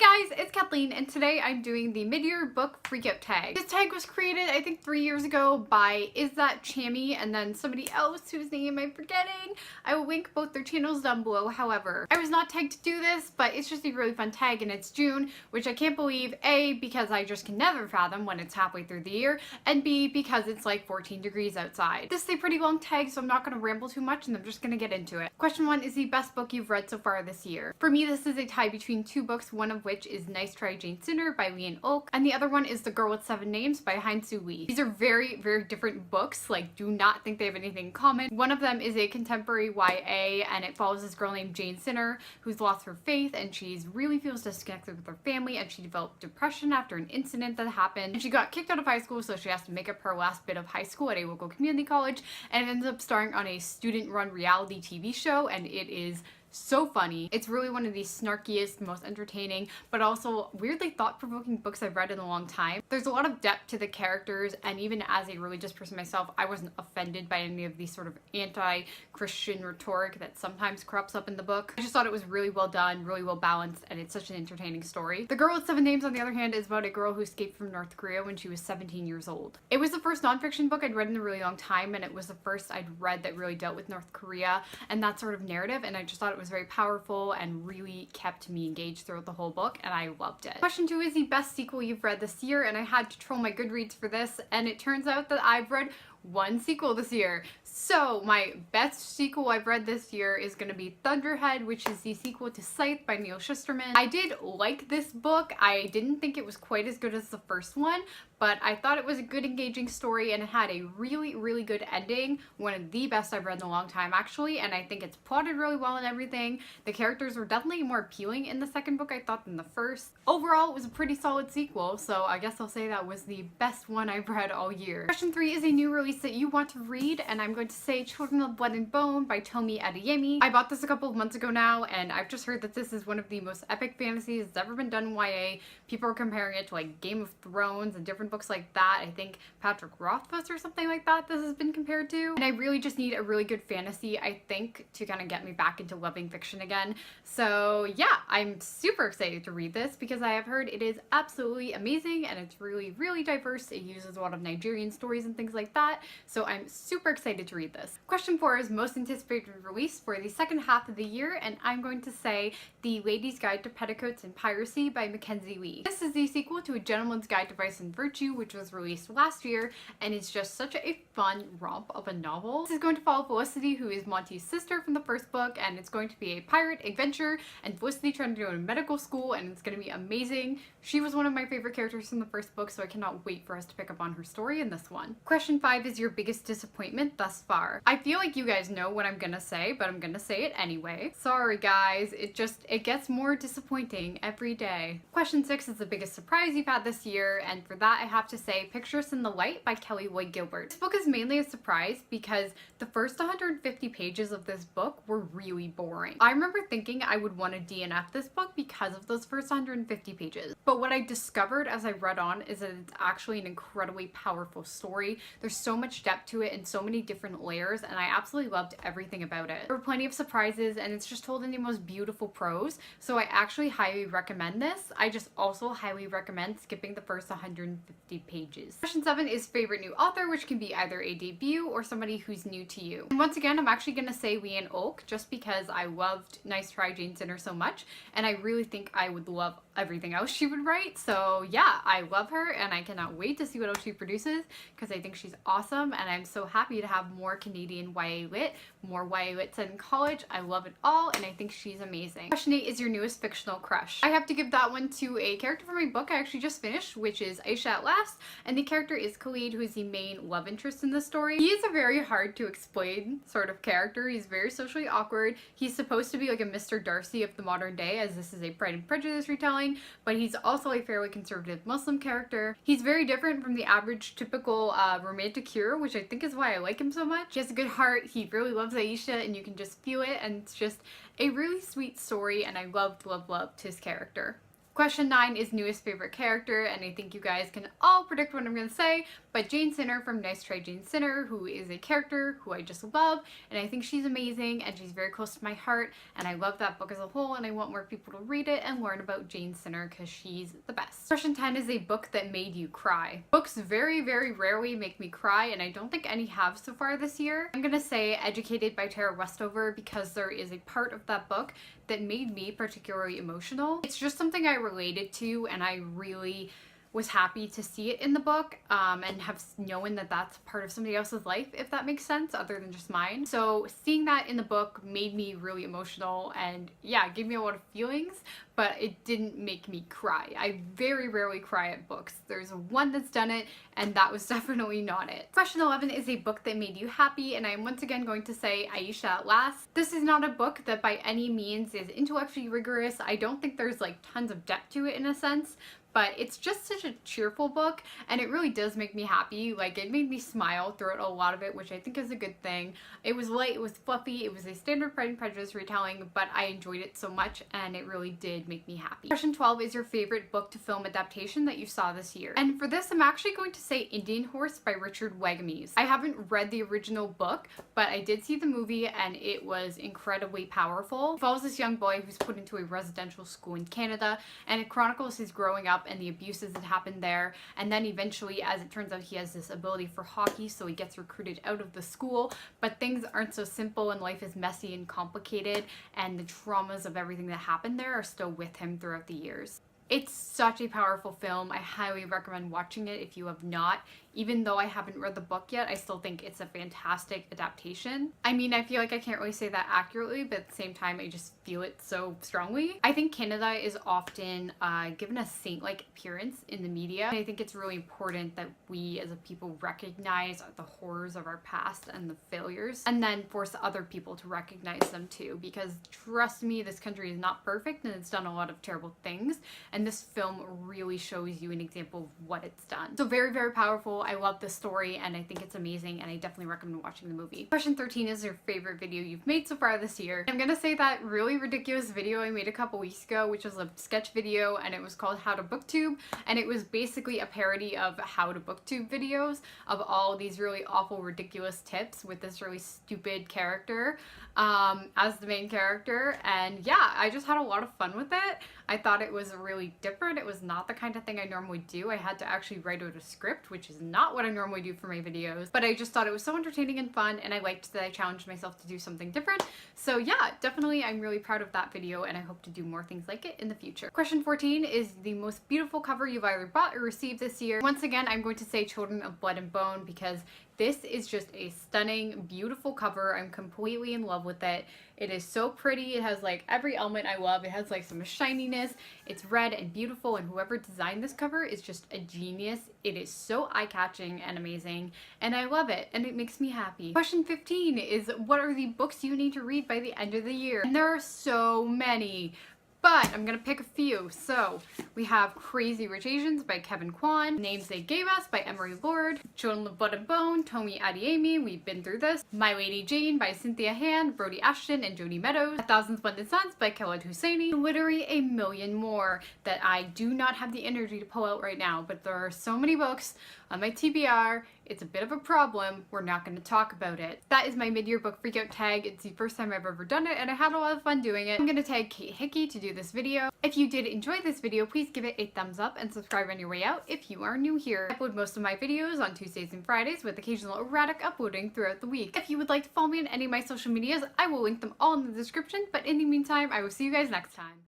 Hey guys, it's Kathleen, and today I'm doing the mid-year book freakout tag. This tag was created, I think, 3 years ago by isthatchami and then somebody else whose name I'm forgetting. I will link both their channels down below. However, I was not tagged to do this, but it's just a really fun tag, and it's June, which I can't believe, A, because I just can never fathom when it's halfway through the year, and B, because it's like 14 degrees outside. This is a pretty long tag, so I'm not going to ramble too much, and I'm just going to get into it. Question 1 is the best book you've read so far this year. For me, this is a tie between two books, one of which is Nice Try Jane Sinner by Leanne Oak, and the other one is The Girl with Seven Names by Hainsoo Lee. These are very, very different books, like do not think they have anything in common. One of them is a contemporary YA, and it follows this girl named Jane Sinner who's lost her faith, and she really feels disconnected with her family, and she developed depression after an incident that happened, and she got kicked out of high school, so she has to make up her last bit of high school at a local community college, and it ends up starring on a student-run reality TV show, and it is so funny. It's really one of the snarkiest, most entertaining, but also weirdly thought-provoking books I've read in a long time. There's a lot of depth to the characters, and even as a religious person myself, I wasn't offended by any of the sort of anti-Christian rhetoric that sometimes crops up in the book. I just thought it was really well done, really well balanced, and it's such an entertaining story. The Girl with Seven Names, on the other hand, is about a girl who escaped from North Korea when she was 17 years old. It was the first nonfiction book I'd read in a really long time, and it was the first I'd read that really dealt with North Korea and that sort of narrative, and I just thought it was very powerful and really kept me engaged throughout the whole book, and I loved it. Question 2 is the best sequel you've read this year, and I had to troll my Goodreads for this, and it turns out that I've read one sequel this year. So my best sequel I've read this year is going to be Thunderhead, which is the sequel to Scythe by Neil Shusterman. I did like this book. I didn't think it was quite as good as the first one, but I thought it was a good, engaging story, and it had a really, really good ending. One of the best I've read in a long time, actually, and I think it's plotted really well and everything. The characters were definitely more appealing in the second book, I thought, than the first. Overall, it was a pretty solid sequel, so I guess I'll say that was the best one I've read all year. Question 3 is a new release that you want to read, and I'm going to say Children of Blood and Bone by Tomi Adeyemi. I bought this a couple of months ago now, and I've just heard that this is one of the most epic fantasies that's ever been done in YA. People are comparing it to like Game of Thrones and different books like that. I think Patrick Rothfuss or something like that this has been compared to. And I really just need a really good fantasy, I think, to kind of get me back into loving fiction again. So yeah, I'm super excited to read this because I have heard it is absolutely amazing, and it's really, really diverse. It uses a lot of Nigerian stories and things like that. So I'm super excited to read this. Question 4 is most anticipated release for the second half of the year, and I'm going to say The Lady's Guide to Petticoats and Piracy by Mackenzie Lee. This is the sequel to A Gentleman's Guide to Vice and Virtue, which was released last year, and it's just such a fun romp of a novel. This is going to follow Felicity, who is Monty's sister from the first book, and it's going to be a pirate adventure, and Felicity trying to go to medical school, and it's going to be amazing. She was one of my favorite characters from the first book, so I cannot wait for us to pick up on her story in this one. Question 5 is your biggest disappointment thus far. I feel like you guys know what I'm gonna say, but I'm gonna say it anyway. Sorry guys, it gets more disappointing every day. Question 6 is the biggest surprise you've had this year, and for that I have to say Pictures in the Light by Kelly Lloyd Gilbert. This book is mainly a surprise because the first 150 pages of this book were really boring. I remember thinking I would want to DNF this book because of those first 150 pages, but what I discovered as I read on is that it's actually an incredibly powerful story. There's so much depth to it and so many different layers, and I absolutely loved everything about it. There were plenty of surprises, and it's just told in the most beautiful prose, so I actually highly recommend this. I just also highly recommend skipping the first 150 pages. Question 7 is favorite new author, which can be either a debut or somebody who's new to you. And once again, I'm actually going to say Leanne Oak, just because I loved Nice Try Jane Sinner so much, and I really think I would love everything else she would write. So yeah, I love her, and I cannot wait to see what else she produces because I think she's awesome, and I'm so happy to have more Canadian YA lit, more YA lit set in college. I love it all, and I think she's amazing. Question 8 is your newest fictional crush. I have to give that one to a character from a book I actually just finished, which is Aisha at Last, and the character is Khalid, who is the main love interest in the story. He is a very hard to explain sort of character. He's very socially awkward. He's supposed to be like a Mr. Darcy of the modern day, as this is a Pride and Prejudice retelling, but he's also a fairly conservative Muslim character. He's very different from the average typical romantic hero, which I think is why I like him so much. He has a good heart. He really loves Aisha, and you can just feel it, and it's just a really sweet story, and I loved his character. Question 9 is newest favorite character, and I think you guys can all predict what I'm going to say, but Jane Sinner from Nice Try Jane Sinner, who is a character who I just love, and I think she's amazing, and she's very close to my heart, and I love that book as a whole, and I want more people to read it and learn about Jane Sinner because she's the best. Question 10 is a book that made you cry. Books very, very rarely make me cry, and I don't think any have so far this year. I'm gonna say Educated by Tara Westover because there is a part of that book that made me particularly emotional. It's just something I related to, and I really was happy to see it in the book and have known that that's part of somebody else's life, if that makes sense, other than just mine. So seeing that in the book made me really emotional, and yeah, it gave me a lot of feelings, but it didn't make me cry. I very rarely cry at books. There's one that's done it, and that was definitely not it. Question 11 is a book that made you happy, and I'm once again going to say Aisha at Last. This is not a book that by any means is intellectually rigorous. I don't think there's like tons of depth to it in a sense, but it's just such a cheerful book, and it really does make me happy. Like, it made me smile throughout a lot of it, which I think is a good thing. It was light, it was fluffy, it was a standard Pride and Prejudice retelling, but I enjoyed it so much, and it really did make me happy. Question 12 is your favorite book to film adaptation that you saw this year. And for this, I'm actually going to say Indian Horse by Richard Wagamese. I haven't read the original book, but I did see the movie, and it was incredibly powerful. It follows this young boy who's put into a residential school in Canada, and it chronicles his growing up and the abuses that happened there, and then eventually, as it turns out, he has this ability for hockey, so he gets recruited out of the school, but things aren't so simple and life is messy and complicated, and the traumas of everything that happened there are still with him throughout the years. It's such a powerful film. I highly recommend watching it if you have not. Even though I haven't read the book yet, I still think it's a fantastic adaptation. I mean, I feel like I can't really say that accurately, but at the same time, I just feel it so strongly. I think Canada is often given a saint-like appearance in the media. And I think it's really important that we as a people recognize the horrors of our past and the failures, and then force other people to recognize them too, because trust me, this country is not perfect and it's done a lot of terrible things, and this film really shows you an example of what it's done. So very, very powerful. I love this story, and I think it's amazing, and I definitely recommend watching the movie. Question 13 is your favorite video you've made so far this year. I'm gonna say that really ridiculous video I made a couple weeks ago, which was a sketch video, and it was called How to Booktube, and it was basically a parody of How to Booktube videos of all these really awful, ridiculous tips with this really stupid character as the main character, and yeah, I just had a lot of fun with it. I thought it was really different. It was not the kind of thing I normally do. I had to actually write out a script, which is not what I normally do for my videos, but I just thought it was so entertaining and fun, and I liked that I challenged myself to do something different. So yeah, definitely I'm really proud of that video, and I hope to do more things like it in the future. Question 14 is the most beautiful cover you've either bought or received this year. Once again, I'm going to say Children of Blood and Bone because this is just a stunning, beautiful cover. I'm completely in love with it. It is so pretty. It has like every element I love. It has like some shininess. It's red and beautiful, and whoever designed this cover is just a genius. It is so eye-catching and amazing, and I love it, and it makes me happy. Question 15 is what are the books you need to read by the end of the year? And there are so many, but I'm gonna pick a few. So we have Crazy Rich Asians by Kevin Kwan, Names They Gave Us by Emery Lord, Children of Blood and Bone, Tomi Adeyemi, we've been through this, My Lady Jane by Cynthia Hand, Brody Ashton, and Jodie Meadows, A Thousand Splendid Suns by Khaled Hosseini, literally a million more that I do not have the energy to pull out right now, but there are so many books on my TBR. It's a bit of a problem. We're not going to talk about it. That is my mid-year book freakout tag. It's the first time I've ever done it, and I had a lot of fun doing it. I'm going to tag Kate Hickey to do this video. If you did enjoy this video, please give it a thumbs up and subscribe on your way out if you are new here. I upload most of my videos on Tuesdays and Fridays with occasional erratic uploading throughout the week. If you would like to follow me on any of my social medias, I will link them all in the description, but in the meantime, I will see you guys next time.